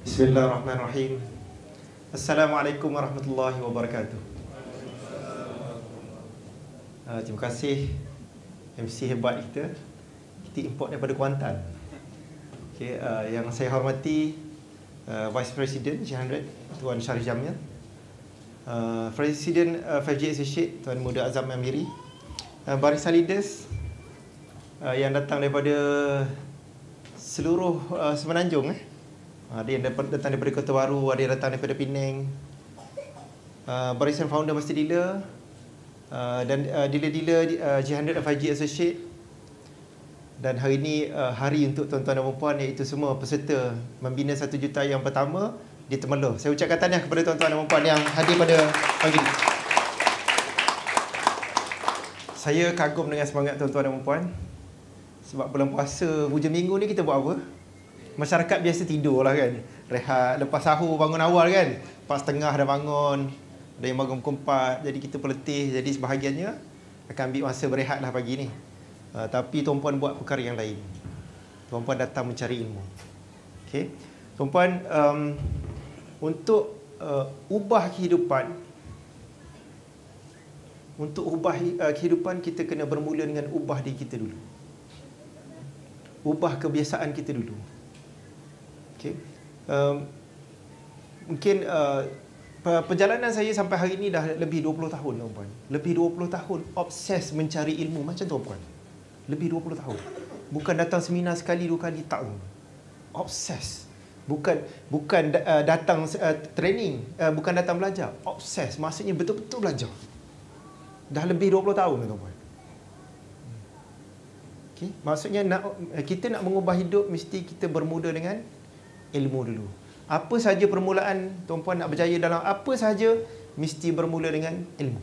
Bismillahirrahmanirrahim. Assalamualaikum warahmatullahi wabarakatuh. Terima kasih MC hebat kita. Kita import daripada Kuantan. Okay, yang saya hormati Vice President G100 Tuan Sharif Jamil, Presiden 5G Associate Tuan Muda Azam Amiri, barisan leaders yang datang daripada seluruh Semenanjung. Ada yang datang daripada Kota Baru, ada yang datang daripada Penang, barisan founder Master Dealer, dan dealer-dealer G100 dan 5G Associate. Dan hari ini hari untuk tuan-tuan dan puan, iaitu semua peserta membina 1 juta yang pertama di Temerloh. Saya ucapkan tahniah kepada tuan-tuan dan puan yang hadir pada pagi ini. Saya kagum dengan semangat tuan-tuan dan puan. Sebab bulan puasa hujung minggu ni kita buat apa? Masyarakat biasa tidur lah kan, rehat lepas sahur, bangun awal kan, 4:30 dah bangun, ada yang bangun pukul 4, jadi kita peletih. Jadi sebahagiannya akan ambil masa berehat lah pagi ni. Tapi tuan-puan buat perkara yang lain. Tuan-puan datang mencari ilmu. Okay? Tuan-puan, untuk ubah kehidupan, kehidupan kita kena bermula dengan ubah diri kita dulu. Ubah kebiasaan kita dulu. Okay. Mungkin perjalanan saya sampai hari ini dah lebih 20 tahun, tuan-puan. Lebih 20 tahun obses mencari ilmu macam tuan-puan. Lebih 20 tahun. Bukan datang seminar sekali, 2 kali, tak. Obses. Bukan datang training, bukan datang belajar. Obses, maksudnya betul-betul belajar. Dah lebih 20 tahun, tuan-puan. Okay. Maksudnya kita nak mengubah hidup, mesti kita bermula dengan ilmu dulu. Apa sahaja permulaan tuan-puan nak berjaya dalam apa sahaja, mesti bermula dengan ilmu.